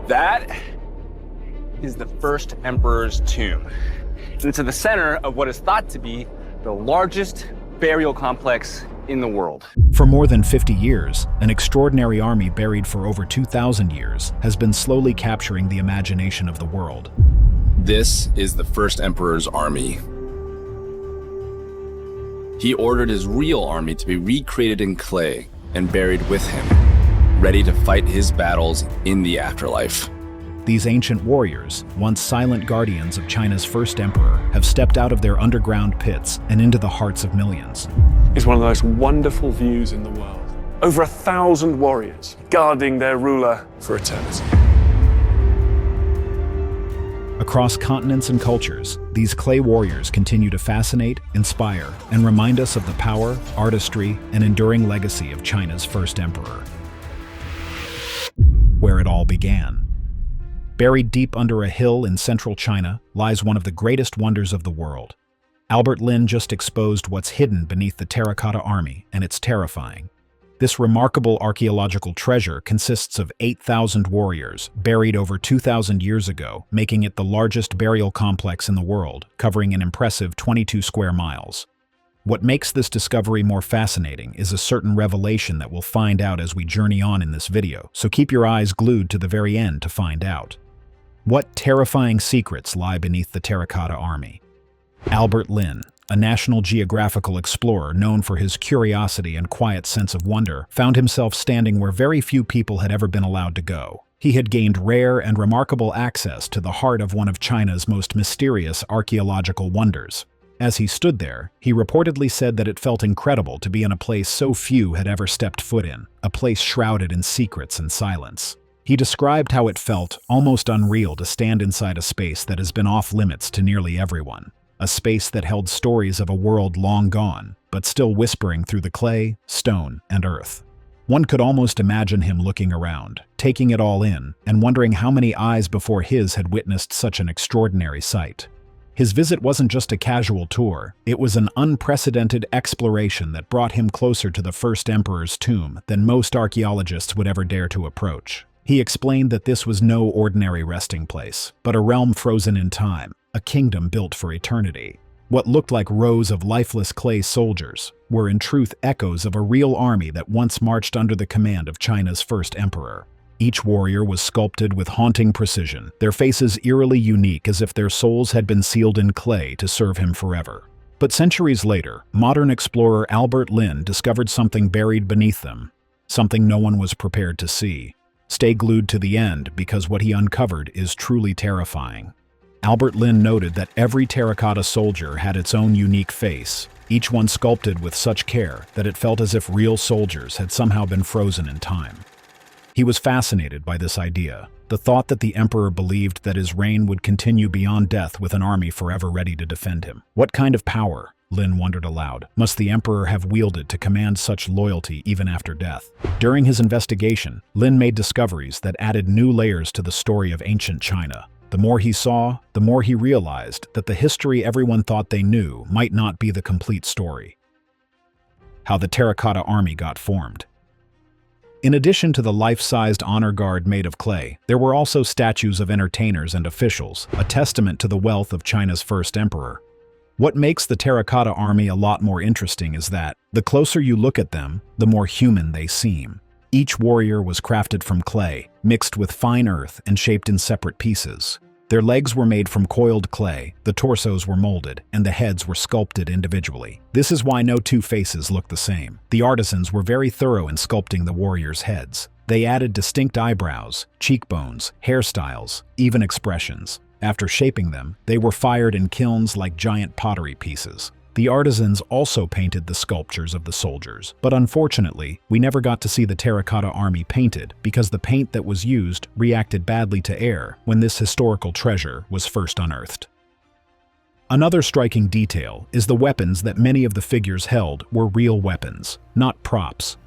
That is the first emperor's tomb. And it's at the center of what is thought to be the largest burial complex in the world. For more than 50 years, an extraordinary army buried for over 2,000 years has been slowly capturing the imagination of the world. This is the first emperor's army. He ordered his real army to be recreated in clay and buried with him, ready to fight his battles in the afterlife. These ancient warriors, once silent guardians of China's first emperor, have stepped out of their underground pits and into the hearts of millions. It's one of the most wonderful views in the world. Over 1,000 warriors guarding their ruler for eternity. Across continents and cultures, these clay warriors continue to fascinate, inspire, and remind us of the power, artistry, and enduring legacy of China's first emperor. Where it all began. Buried deep under a hill in central China lies one of the greatest wonders of the world. Albert Lynn just exposed what's hidden beneath the Terracotta army, and it's terrifying. This remarkable archaeological treasure consists of 8,000 warriors buried over 2,000 years ago, making it the largest burial complex in the world, covering an impressive 22 square miles. What makes this discovery more fascinating is a certain revelation that we'll find out as we journey on in this video, so keep your eyes glued to the very end to find out. What terrifying secrets lie beneath the Terracotta army? Albert Lynn, a National Geographical explorer known for his curiosity and quiet sense of wonder, found himself standing where very few people had ever been allowed to go. He had gained rare and remarkable access to the heart of one of China's most mysterious archaeological wonders. As he stood there, he reportedly said that it felt incredible to be in a place so few had ever stepped foot in, a place shrouded in secrets and silence. He described how it felt almost unreal to stand inside a space that has been off limits to nearly everyone. A space that held stories of a world long gone, but still whispering through the clay, stone, and earth. One could almost imagine him looking around, taking it all in, and wondering how many eyes before his had witnessed such an extraordinary sight. His visit wasn't just a casual tour, it was an unprecedented exploration that brought him closer to the first emperor's tomb than most archaeologists would ever dare to approach. He explained that this was no ordinary resting place, but a realm frozen in time, a kingdom built for eternity. What looked like rows of lifeless clay soldiers were in truth echoes of a real army that once marched under the command of China's first emperor. Each warrior was sculpted with haunting precision, their faces eerily unique as if their souls had been sealed in clay to serve him forever. But centuries later, modern explorer Albert Lynn discovered something buried beneath them, something no one was prepared to see. Stay glued to the end because what he uncovered is truly terrifying. Albert Lynn noted that every terracotta soldier had its own unique face, each one sculpted with such care that it felt as if real soldiers had somehow been frozen in time. He was fascinated by this idea, the thought that the emperor believed that his reign would continue beyond death with an army forever ready to defend him. What kind of power, Lynn wondered aloud, must the emperor have wielded to command such loyalty even after death? During his investigation, Lynn made discoveries that added new layers to the story of ancient China. The more he saw, the more he realized that the history everyone thought they knew might not be the complete story. How the Terracotta army got formed. In addition to the life-sized honor guard made of clay, there were also statues of entertainers and officials, a testament to the wealth of China's first emperor. What makes the Terracotta army a lot more interesting is that, the closer you look at them, the more human they seem. Each warrior was crafted from clay, mixed with fine earth and shaped in separate pieces. Their legs were made from coiled clay, the torsos were molded, and the heads were sculpted individually. This is why no two faces look the same. The artisans were very thorough in sculpting the warriors' heads. They added distinct eyebrows, cheekbones, hairstyles, even expressions. After shaping them, they were fired in kilns like giant pottery pieces. The artisans also painted the sculptures of the soldiers, but unfortunately, we never got to see the Terracotta army painted because the paint that was used reacted badly to air when this historical treasure was first unearthed. Another striking detail is the weapons that many of the figures held were real weapons, not props.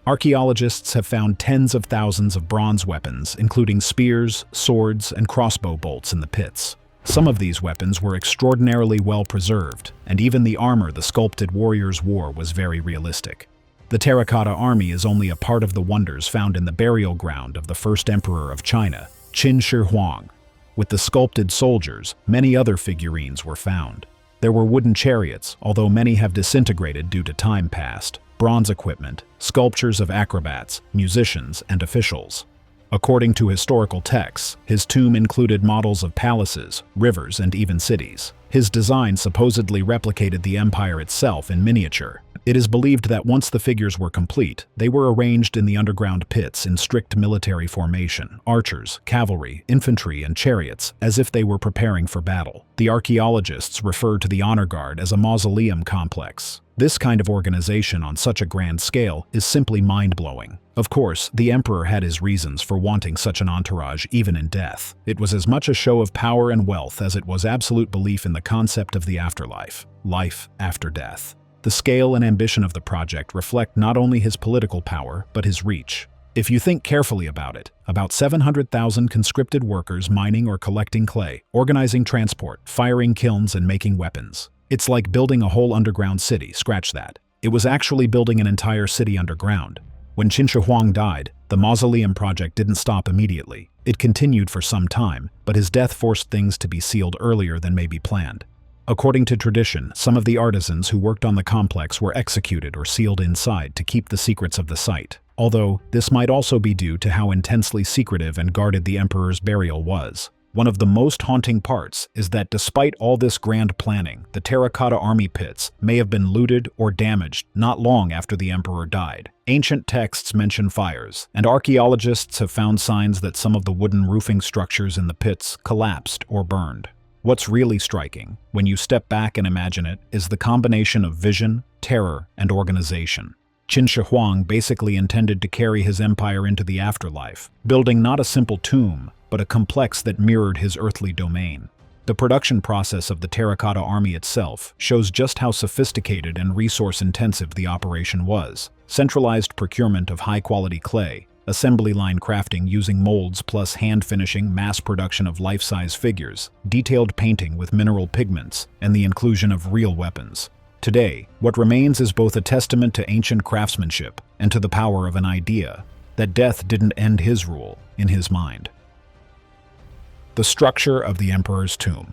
Archaeologists have found tens of thousands of bronze weapons, including spears, swords, and crossbow bolts in the pits. Some of these weapons were extraordinarily well preserved, and even the armor the sculpted warriors wore was very realistic. The Terracotta army is only a part of the wonders found in the burial ground of the first emperor of China, Qin Shi Huang. With the sculpted soldiers, many other figurines were found. There were wooden chariots, although many have disintegrated due to time past, bronze equipment, sculptures of acrobats, musicians, and officials. According to historical texts, his tomb included models of palaces, rivers, and even cities. His design supposedly replicated the empire itself in miniature. It is believed that once the figures were complete, they were arranged in the underground pits in strict military formation, archers, cavalry, infantry, and chariots, as if they were preparing for battle. The archaeologists refer to the honor guard as a mausoleum complex. This kind of organization on such a grand scale is simply mind-blowing. Of course, the emperor had his reasons for wanting such an entourage even in death. It was as much a show of power and wealth as it was absolute belief in the concept of the afterlife, life after death. The scale and ambition of the project reflect not only his political power, but his reach. If you think carefully about it, about 700,000 conscripted workers mining or collecting clay, organizing transport, firing kilns, and making weapons. It's like building a whole underground city, scratch that. It was actually building an entire city underground. When Qin Shi Huang died, the mausoleum project didn't stop immediately. It continued for some time, but his death forced things to be sealed earlier than maybe planned. According to tradition, some of the artisans who worked on the complex were executed or sealed inside to keep the secrets of the site. Although, this might also be due to how intensely secretive and guarded the emperor's burial was. One of the most haunting parts is that despite all this grand planning, the Terracotta army pits may have been looted or damaged not long after the emperor died. Ancient texts mention fires, and archaeologists have found signs that some of the wooden roofing structures in the pits collapsed or burned. What's really striking, when you step back and imagine it, is the combination of vision, terror, and organization. Qin Shi Huang basically intended to carry his empire into the afterlife, building not a simple tomb, but a complex that mirrored his earthly domain. The production process of the Terracotta army itself shows just how sophisticated and resource-intensive the operation was. Centralized procurement of high-quality clay, assembly line crafting using molds plus hand-finishing mass production of life-size figures, detailed painting with mineral pigments, and the inclusion of real weapons. Today, what remains is both a testament to ancient craftsmanship and to the power of an idea that death didn't end his rule in his mind. The structure of the emperor's tomb.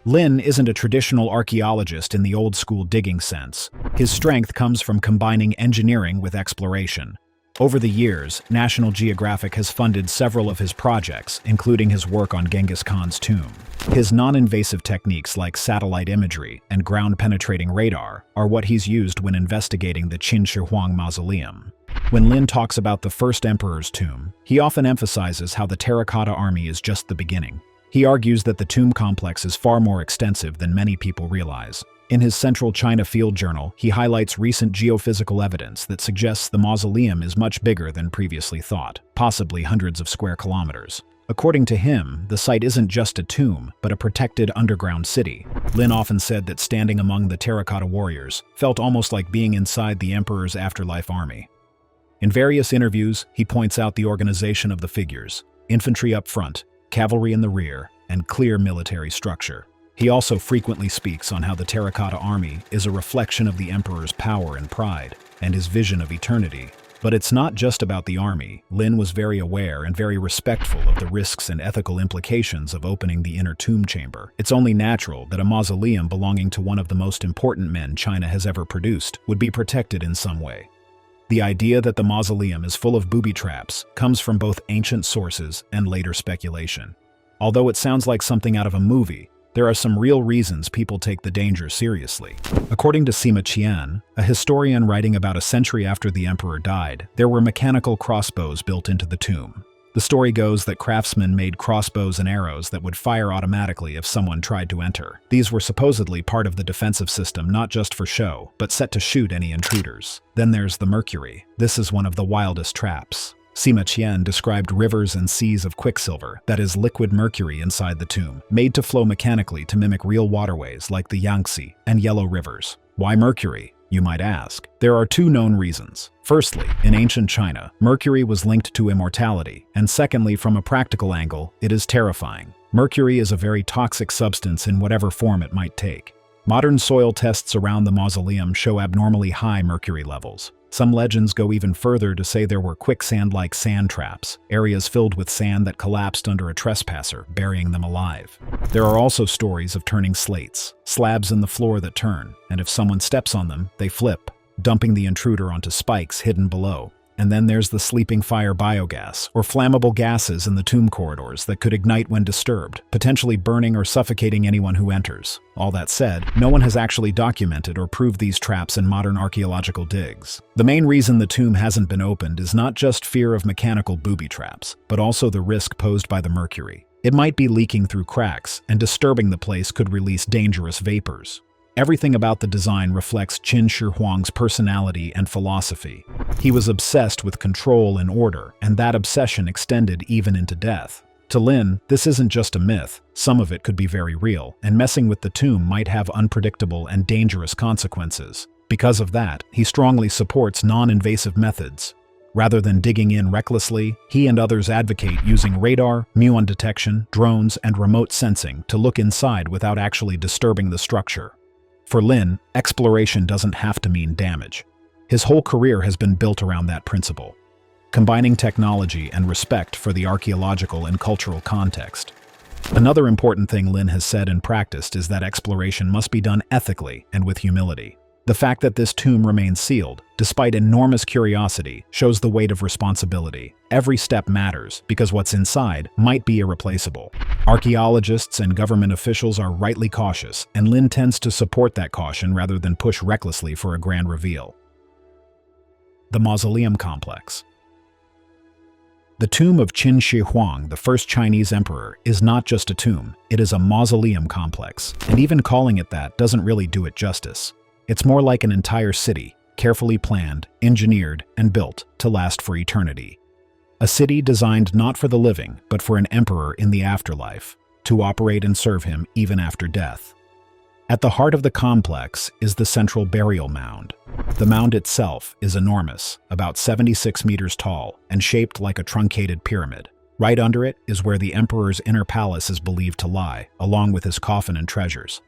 Lynn isn't a traditional archaeologist in the old-school digging sense. His strength comes from combining engineering with exploration. Over the years, National Geographic has funded several of his projects, including his work on Genghis Khan's tomb. His non-invasive techniques like satellite imagery and ground-penetrating radar are what he's used when investigating the Qin Shi Huang mausoleum. When Lynn talks about the first emperor's tomb, he often emphasizes how the Terracotta army is just the beginning. He argues that the tomb complex is far more extensive than many people realize. In his Central China Field Journal, he highlights recent geophysical evidence that suggests the mausoleum is much bigger than previously thought, possibly hundreds of square kilometers. According to him, the site isn't just a tomb, but a protected underground city. Lynn often said that standing among the Terracotta warriors felt almost like being inside the emperor's afterlife army. In various interviews, he points out the organization of the figures: infantry up front, cavalry in the rear, and clear military structure. He also frequently speaks on how the Terracotta army is a reflection of the emperor's power and pride, and his vision of eternity. But it's not just about the army. Lynn was very aware and very respectful of the risks and ethical implications of opening the inner tomb chamber. It's only natural that a mausoleum belonging to one of the most important men China has ever produced would be protected in some way. The idea that the mausoleum is full of booby traps comes from both ancient sources and later speculation. Although it sounds like something out of a movie, there are some real reasons people take the danger seriously. According to Sima Qian, a historian writing about a century after the emperor died, there were mechanical crossbows built into the tomb. The story goes that craftsmen made crossbows and arrows that would fire automatically if someone tried to enter. These were supposedly part of the defensive system, not just for show, but set to shoot any intruders. Then there's the mercury. This is one of the wildest traps. Sima Qian described rivers and seas of quicksilver, that is liquid mercury inside the tomb, made to flow mechanically to mimic real waterways like the Yangtze and Yellow rivers. Why mercury, you might ask? There are two known reasons. Firstly, in ancient China, mercury was linked to immortality, and secondly, from a practical angle, it is terrifying. Mercury is a very toxic substance in whatever form it might take. Modern soil tests around the mausoleum show abnormally high mercury levels. Some legends go even further to say there were quicksand-like sand traps, areas filled with sand that collapsed under a trespasser, burying them alive. There are also stories of turning slates, slabs in the floor that turn, and if someone steps on them, they flip, dumping the intruder onto spikes hidden below. And then there's the sleeping fire biogas, or flammable gases in the tomb corridors that could ignite when disturbed, potentially burning or suffocating anyone who enters. All that said, no one has actually documented or proved these traps in modern archaeological digs. The main reason the tomb hasn't been opened is not just fear of mechanical booby traps, but also the risk posed by the mercury. It might be leaking through cracks, and disturbing the place could release dangerous vapors. Everything about the design reflects Qin Shi Huang's personality and philosophy. He was obsessed with control and order, and that obsession extended even into death. To Lynn, this isn't just a myth. Some of it could be very real, and messing with the tomb might have unpredictable and dangerous consequences. Because of that, he strongly supports non-invasive methods. Rather than digging in recklessly, he and others advocate using radar, muon detection, drones, and remote sensing to look inside without actually disturbing the structure. For Lynn, exploration doesn't have to mean damage. His whole career has been built around that principle, combining technology and respect for the archaeological and cultural context. Another important thing Lynn has said and practiced is that exploration must be done ethically and with humility. The fact that this tomb remains sealed, despite enormous curiosity, shows the weight of responsibility. Every step matters, because what's inside might be irreplaceable. Archaeologists and government officials are rightly cautious, and Lynn tends to support that caution rather than push recklessly for a grand reveal. The Mausoleum Complex. The tomb of Qin Shi Huang, the first Chinese emperor, is not just a tomb, it is a mausoleum complex, and even calling it that doesn't really do it justice. It's more like an entire city, carefully planned, engineered, and built to last for eternity. A city designed not for the living, but for an emperor in the afterlife, to operate and serve him even after death. At the heart of the complex is the central burial mound. The mound itself is enormous, about 76 meters tall, and shaped like a truncated pyramid. Right under it is where the emperor's inner palace is believed to lie, along with his coffin and treasures.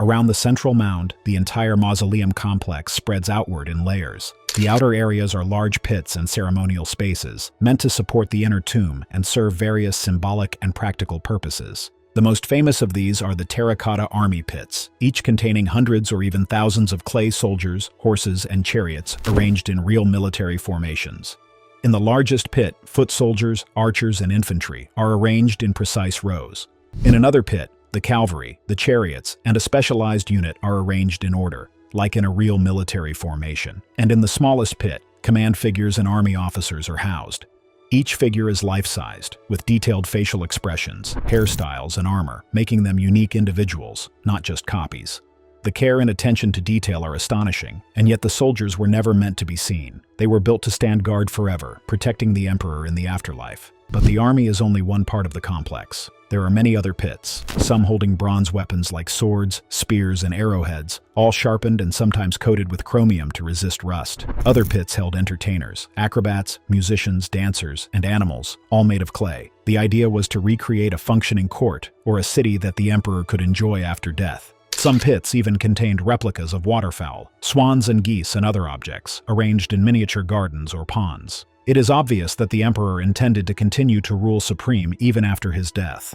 Around the central mound, the entire mausoleum complex spreads outward in layers. The outer areas are large pits and ceremonial spaces, meant to support the inner tomb and serve various symbolic and practical purposes. The most famous of these are the Terracotta army pits, each containing hundreds or even thousands of clay soldiers, horses, and chariots arranged in real military formations. In the largest pit, foot soldiers, archers, and infantry are arranged in precise rows. In another pit, the cavalry, the chariots, and a specialized unit are arranged in order, like in a real military formation. And in the smallest pit, command figures and army officers are housed. Each figure is life-sized, with detailed facial expressions, hairstyles, and armor, making them unique individuals, not just copies. The care and attention to detail are astonishing, and yet the soldiers were never meant to be seen. They were built to stand guard forever, protecting the emperor in the afterlife. But the army is only one part of the complex. There are many other pits, some holding bronze weapons like swords, spears, and arrowheads, all sharpened and sometimes coated with chromium to resist rust. Other pits held entertainers, acrobats, musicians, dancers, and animals, all made of clay. The idea was to recreate a functioning court, or a city that the emperor could enjoy after death. Some pits even contained replicas of waterfowl, swans and geese and other objects, arranged in miniature gardens or ponds. It is obvious that the emperor intended to continue to rule supreme even after his death.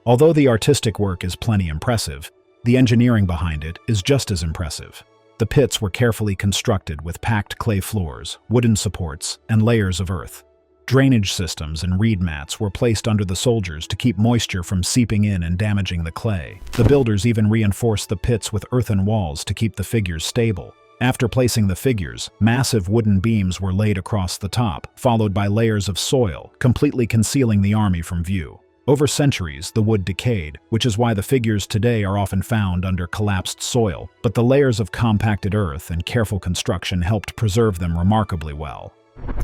Although the artistic work is plenty impressive, the engineering behind it is just as impressive. The pits were carefully constructed with packed clay floors, wooden supports, and layers of earth. Drainage systems and reed mats were placed under the soldiers to keep moisture from seeping in and damaging the clay. The builders even reinforced the pits with earthen walls to keep the figures stable. After placing the figures, massive wooden beams were laid across the top, followed by layers of soil, completely concealing the army from view. Over centuries, the wood decayed, which is why the figures today are often found under collapsed soil, but the layers of compacted earth and careful construction helped preserve them remarkably well.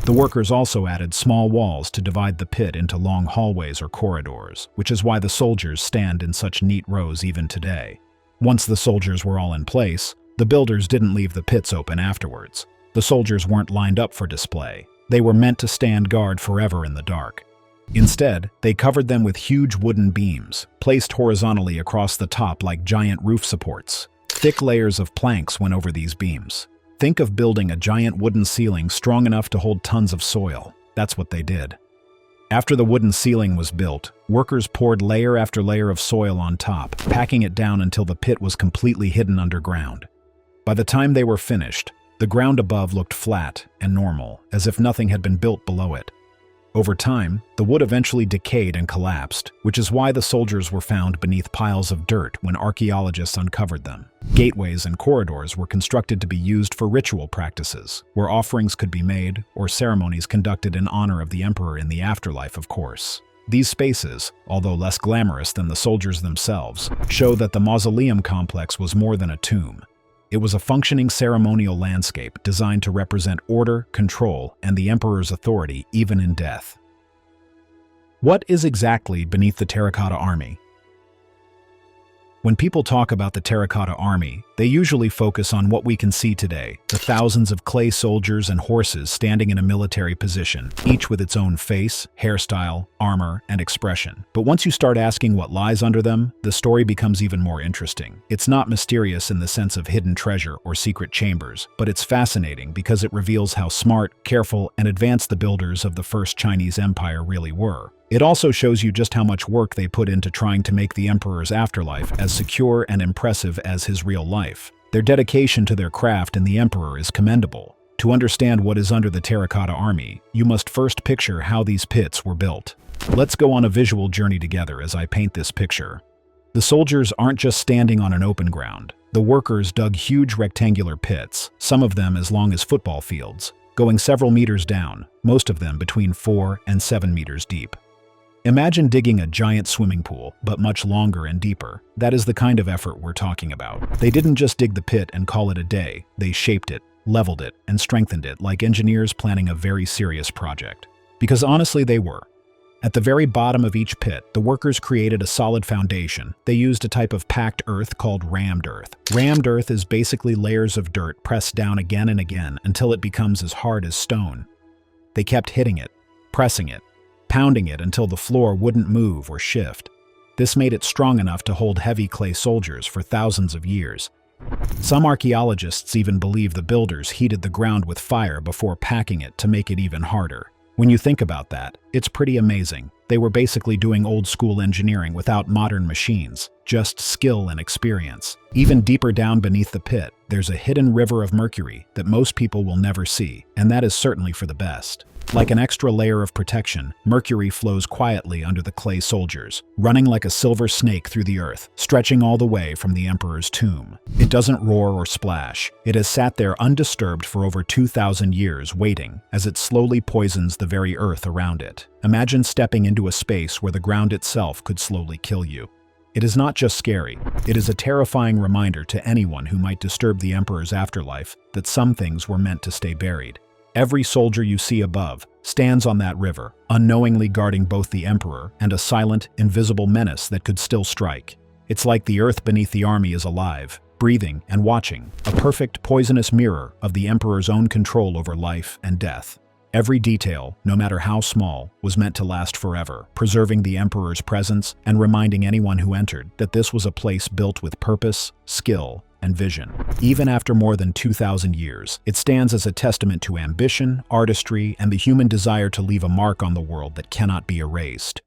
The workers also added small walls to divide the pit into long hallways or corridors, which is why the soldiers stand in such neat rows even today. Once the soldiers were all in place, the builders didn't leave the pits open afterwards. The soldiers weren't lined up for display. They were meant to stand guard forever in the dark. Instead, they covered them with huge wooden beams, placed horizontally across the top like giant roof supports. Thick layers of planks went over these beams. Think of building a giant wooden ceiling strong enough to hold tons of soil. That's what they did. After the wooden ceiling was built, workers poured layer after layer of soil on top, packing it down until the pit was completely hidden underground. By the time they were finished, the ground above looked flat and normal, as if nothing had been built below it. Over time, the wood eventually decayed and collapsed, which is why the soldiers were found beneath piles of dirt when archaeologists uncovered them. Gateways and corridors were constructed to be used for ritual practices, where offerings could be made or ceremonies conducted in honor of the emperor in the afterlife, of course. These spaces, although less glamorous than the soldiers themselves, show that the mausoleum complex was more than a tomb. It was a functioning ceremonial landscape designed to represent order, control, and the emperor's authority even in death. What is exactly beneath the Terracotta Army? When people talk about the Terracotta Army, they usually focus on what we can see today, the thousands of clay soldiers and horses standing in a military position, each with its own face, hairstyle, armor, and expression. But once you start asking what lies under them, the story becomes even more interesting. It's not mysterious in the sense of hidden treasure or secret chambers, but it's fascinating because it reveals how smart, careful, and advanced the builders of the First Chinese Empire really were. It also shows you just how much work they put into trying to make the emperor's afterlife as secure and impressive as his real life. Their dedication to their craft and the emperor is commendable. To understand what is under the Terracotta Army, you must first picture how these pits were built. Let's go on a visual journey together as I paint this picture. The soldiers aren't just standing on an open ground. The workers dug huge rectangular pits, some of them as long as football fields, going several meters down, most of them between 4 and 7 meters deep. Imagine digging a giant swimming pool, but much longer and deeper. That is the kind of effort we're talking about. They didn't just dig the pit and call it a day. They shaped it, leveled it, and strengthened it like engineers planning a very serious project. Because honestly, they were. At the very bottom of each pit, the workers created a solid foundation. They used a type of packed earth called rammed earth. Rammed earth is basically layers of dirt pressed down again and again until it becomes as hard as stone. They kept hitting it, pressing it, pounding it until the floor wouldn't move or shift. This made it strong enough to hold heavy clay soldiers for thousands of years. Some archaeologists even believe the builders heated the ground with fire before packing it to make it even harder. When you think about that, it's pretty amazing. They were basically doing old-school engineering without modern machines, just skill and experience. Even deeper down beneath the pit, there's a hidden river of mercury that most people will never see, and that is certainly for the best. Like an extra layer of protection, mercury flows quietly under the clay soldiers, running like a silver snake through the earth, stretching all the way from the emperor's tomb. It doesn't roar or splash. It has sat there undisturbed for over 2,000 years, waiting, as it slowly poisons the very earth around it. Imagine stepping into a space where the ground itself could slowly kill you. It is not just scary, it is a terrifying reminder to anyone who might disturb the emperor's afterlife that some things were meant to stay buried. Every soldier you see above stands on that river, unknowingly guarding both the emperor and a silent, invisible menace that could still strike. It's like the earth beneath the army is alive, breathing and watching, a perfect, poisonous mirror of the emperor's own control over life and death. Every detail, no matter how small, was meant to last forever, preserving the emperor's presence and reminding anyone who entered that this was a place built with purpose, skill, and vision. Even after more than 2,000 years, it stands as a testament to ambition, artistry, and the human desire to leave a mark on the world that cannot be erased.